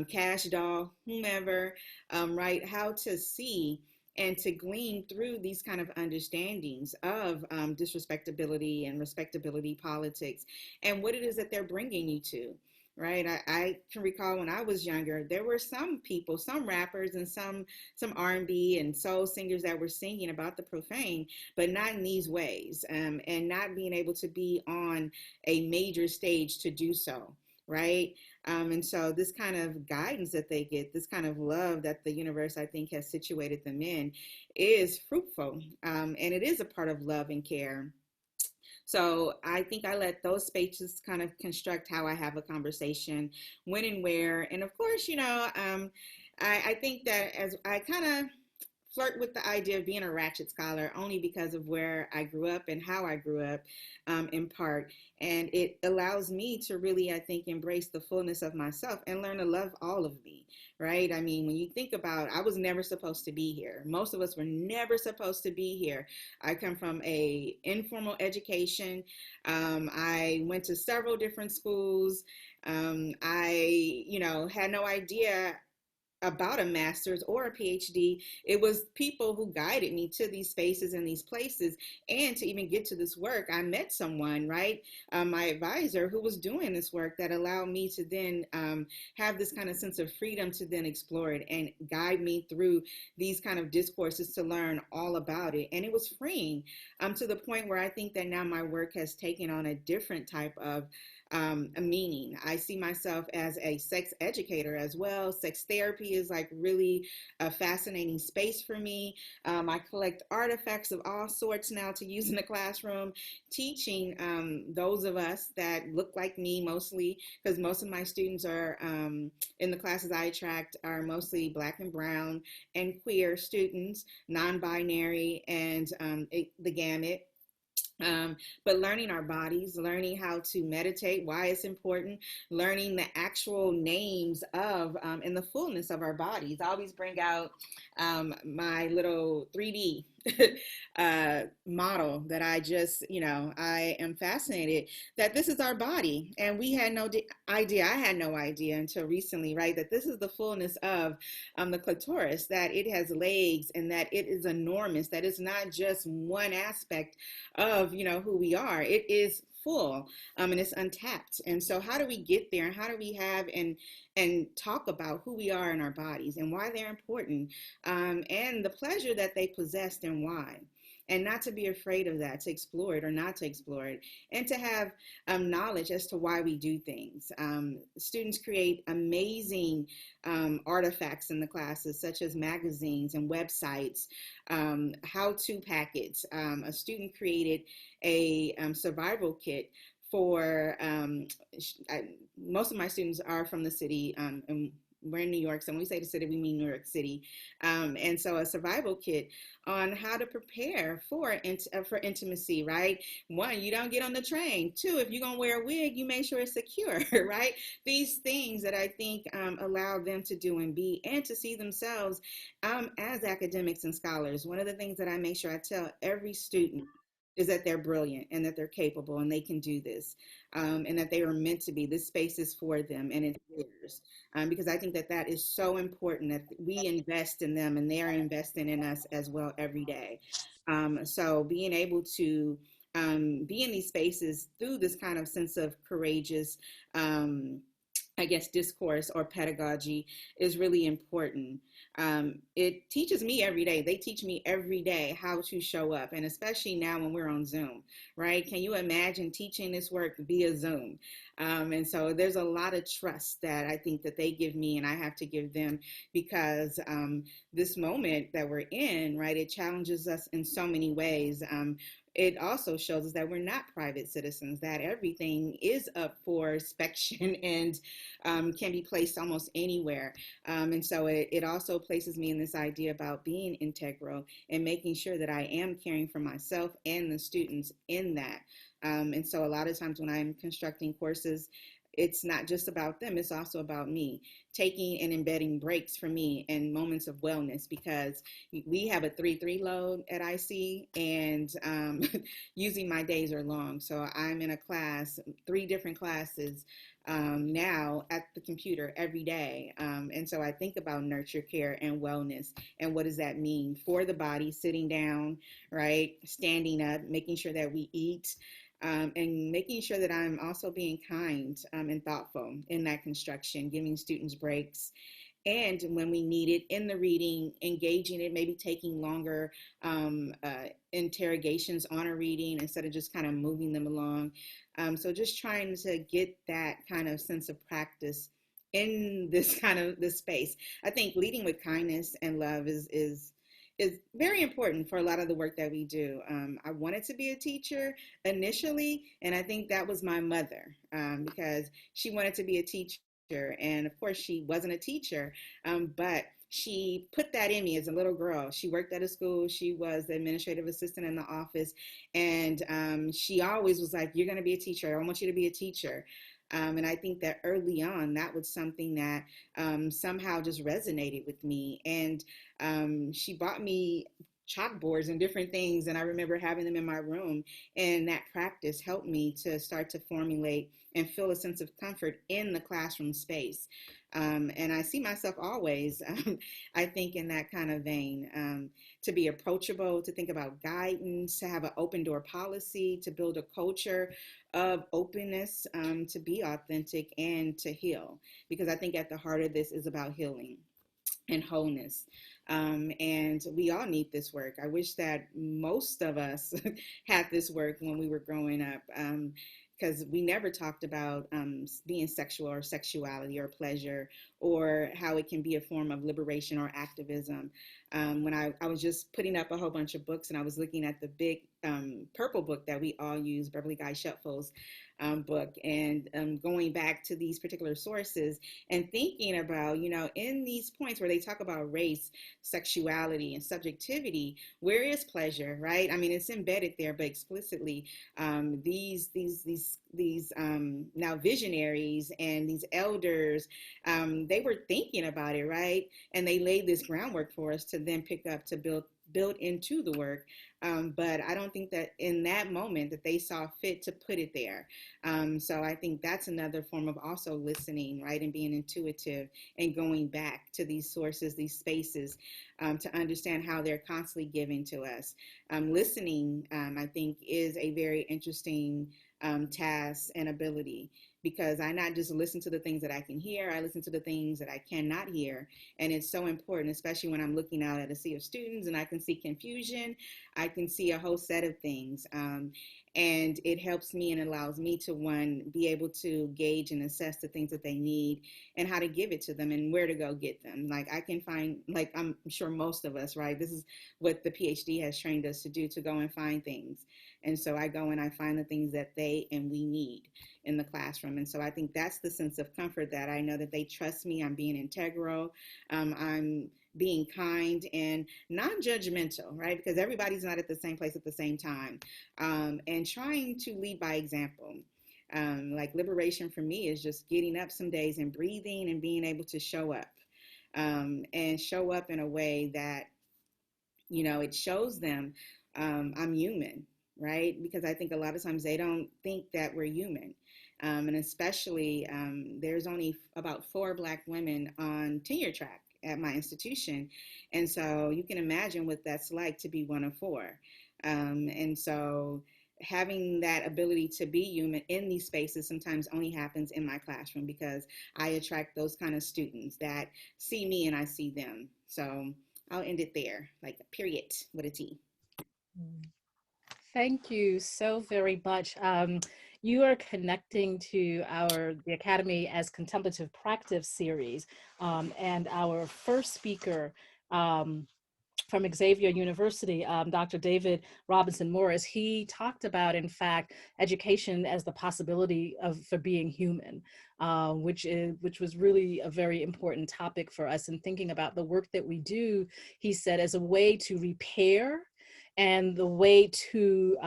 B: Cash Doll, whomever, right, how to see and to glean through these kind of understandings of disrespectability and respectability politics and what it is that they're bringing you to, right? I can recall when I was younger, there were some people, some rappers and some R&B and soul singers that were singing about the profane, but not in these ways, and not being able to be on a major stage to do so, right? And so this kind of guidance that they get, this kind of love that the universe, I think, has situated them in is fruitful. And it is a part of love and care. So I think I let those spaces kind of construct how I have a conversation, when and where. And of course, I think that as I kind of flirt with the idea of being a ratchet scholar only because of where I grew up and how I grew up, in part. And it allows me to really, I think, embrace the fullness of myself and learn to love all of me, right? I mean, when you think about, I was never supposed to be here. Most of us were never supposed to be here. I come from a informal education. I went to several different schools. I had no idea about a master's or a PhD. It was people who guided me to these spaces and these places. And to even get to this work, I met someone, right? My advisor who was doing this work that allowed me to then have this kind of sense of freedom to then explore it and guide me through these kind of discourses to learn all about it. And it was freeing, to the point where I think that now my work has taken on a different type of a meaning. I see myself as a sex educator as well. Sex therapy is like really a fascinating space for me. I collect artifacts of all sorts now to use in the classroom, teaching those of us that look like me mostly, because most of my students are in the classes I attract are mostly Black and brown and queer students, non-binary, and the gamut. But learning our bodies, learning how to meditate, why it's important, learning the actual names of and the fullness of our bodies. I always bring out my little 3D model that I just, I am fascinated that this is our body. And we had no idea, I had no idea until recently, right, that this is the fullness of the clitoris, that it has legs and that it is enormous, that it's not just one aspect of who we are. It is full, and it's untapped. And so how do we get there, and how do we have and talk about who we are in our bodies and why they're important, and the pleasure that they possessed and why, and not to be afraid of that, to explore it or not to explore it, and to have knowledge as to why we do things. Students create amazing artifacts in the classes, such as magazines and websites, how-to packets. A student created a survival kit for, most of my students are from the city, and we're in New York, so when we say the city, we mean New York City. And so a survival kit on how to prepare for intimacy, right? One, you don't get on the train. Two, if you're gonna wear a wig, you make sure it's secure, right? These things that I think allow them to do and be, and to see themselves as academics and scholars. One of the things that I make sure I tell every student is that they're brilliant and that they're capable and they can do this, and that they are meant to be. This space is for them and it's theirs, because I think that that is so important, that we invest in them and they are investing in us as well every day. So being able to be in these spaces through this kind of sense of courageous, I guess, discourse or pedagogy is really important. It teaches me every day. They teach me every day how to show up, and especially now when we're on Zoom, right? Can you imagine teaching this work via Zoom? And so there's a lot of trust that I think that they give me and I have to give them, because this moment that we're in, right, it challenges us in so many ways. It also shows us that we're not private citizens, that everything is up for inspection and can be placed almost anywhere. And so it also places me in this idea about being integral and making sure that I am caring for myself and the students in that. And so a lot of times when I'm constructing courses, it's not just about them, it's also about me, taking and embedding breaks for me and moments of wellness, because we have a 3-3 load at IC, and usually my days are long. So I'm in a class, 3 different classes now at the computer every day. And so I think about nurture, care, and wellness. And what does that mean for the body? Sitting down, right? Standing up, making sure that we eat, and making sure that I'm also being kind and thoughtful in that construction, giving students breaks. And when we need it in the reading, engaging it, maybe taking longer interrogations on a reading instead of just kind of moving them along. So just trying to get that kind of sense of practice in this kind of this space. I think leading with kindness and love is very important for a lot of the work that we do. I wanted to be a teacher initially, and I think that was my mother, because she wanted to be a teacher. And of course, she wasn't a teacher, but she put that in me as a little girl. She worked at a school. She was the administrative assistant in the office. And she always was like, you're going to be a teacher. I want you to be a teacher. And I think that early on, that was something that somehow just resonated with me. And she bought me chalkboards and different things. And I remember having them in my room. And that practice helped me to start to formulate and feel a sense of comfort in the classroom space. And I see myself always, I think, in that kind of vein, to be approachable, to think about guidance, to have an open door policy, to build a culture of openness, to be authentic, and to heal. Because I think at the heart of this is about healing and wholeness. And we all need this work. I wish that most of us had this work when we were growing up. because we never talked about being sexual or sexuality or pleasure, or how it can be a form of liberation or activism. When I was just putting up a whole bunch of books, and I was looking at the big purple book that we all use, Beverly Guy Shutful's book, and going back to these particular sources and thinking about, in these points where they talk about race, sexuality, and subjectivity, where is pleasure, right? I mean, it's embedded there, but explicitly, these now visionaries and these elders, they were thinking about it, right? And they laid this groundwork for us to then pick up to build into the work. But I don't think that in that moment that they saw fit to put it there. So I think that's another form of also listening, right, and being intuitive and going back to these sources, these spaces, to understand how they're constantly giving to us. Listening, I think, is a very interesting task and ability, because I not just listen to the things that I can hear, I listen to the things that I cannot hear. And it's so important, especially when I'm looking out at a sea of students and I can see confusion, I can see a whole set of things. And it helps me and allows me to, one, be able to gauge and assess the things that they need and how to give it to them and where to go get them. Like I can find, like I'm sure most of us, right? This is what the PhD has trained us to do, to go and find things. And so I go and I find the things that they and we need in the classroom. And so I think that's the sense of comfort, that I know that they trust me. I'm being integral. I'm being kind and non-judgmental, right? Because everybody's not at the same place at the same time. And trying to lead by example. Like liberation for me is just getting up some days and breathing and being able to show up, and show up in a way that, it shows them I'm human, right? Because I think a lot of times they don't think that we're human. And especially, there's only about 4 Black women on tenure track at my institution. And so you can imagine what that's like to be one of 4. And so having that ability to be human in these spaces sometimes only happens in my classroom, because I attract those kind of students that see me and I see them. So I'll end it there, like a period with a T.
A: Thank you so very much. You are connecting to the Academy as Contemplative Practice series, and our first speaker, from Xavier University, Dr. David Robinson Morris, he talked about, in fact, education as the possibility for being human, which was really a very important topic for us in thinking about the work that we do, he said, as a way to repair and the way to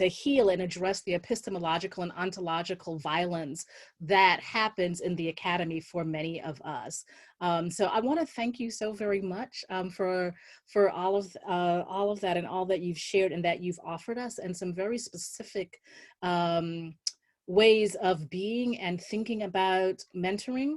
A: heal and address the epistemological and ontological violence that happens in the academy for many of us. So I want to thank you so very much for all of that and all that you've shared and that you've offered us, and some very specific ways of being and thinking about mentoring,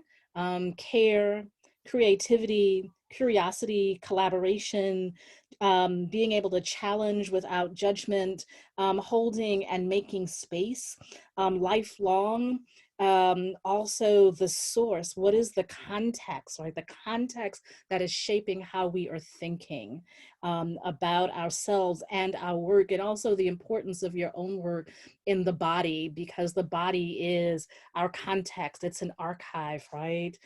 A: care, creativity, curiosity, collaboration, being able to challenge without judgment, holding and making space, lifelong. Also the source, what is the context, right? The context that is shaping how we are thinking about ourselves and our work, and also the importance of your own work in the body, because the body is our context. It's an archive, right,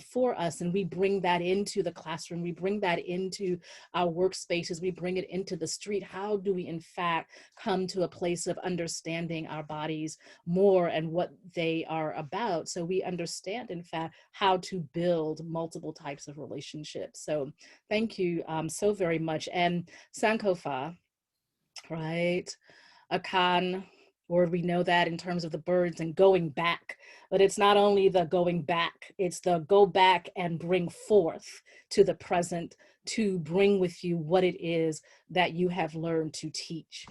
A: for us. And we bring that into the classroom. We bring that into our workspaces. We bring it into the street. How do we, in fact, come to a place of understanding our bodies more and what they are about, so we understand, in fact, how to build multiple types of relationships? So thank you so very much. And Sankofa, right? Akan, or we know that in terms of the birds and going back, but it's not only the going back, it's the go back and bring forth to the present, to bring with you what it is that you have learned to teach.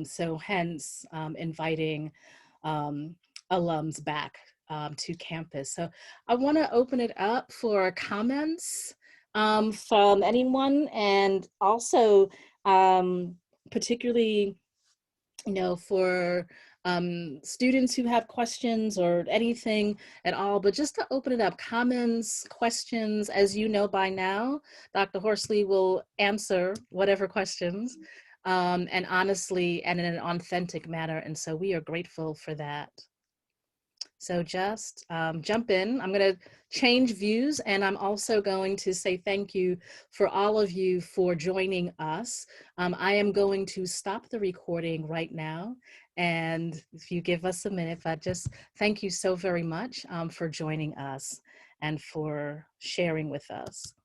A: So hence inviting alums back to campus. So I want to open it up for comments from anyone, and also particularly, for students who have questions or anything at all, but just to open it up, comments, questions. As you know by now, Dr. Horsley will answer whatever questions and honestly and in an authentic manner. And so we are grateful for that. So just jump in. I'm going to change views, and I'm also going to say thank you for all of you for joining us. I am going to stop the recording right now. And if you give us a minute, but just thank you so very much for joining us and for sharing with us.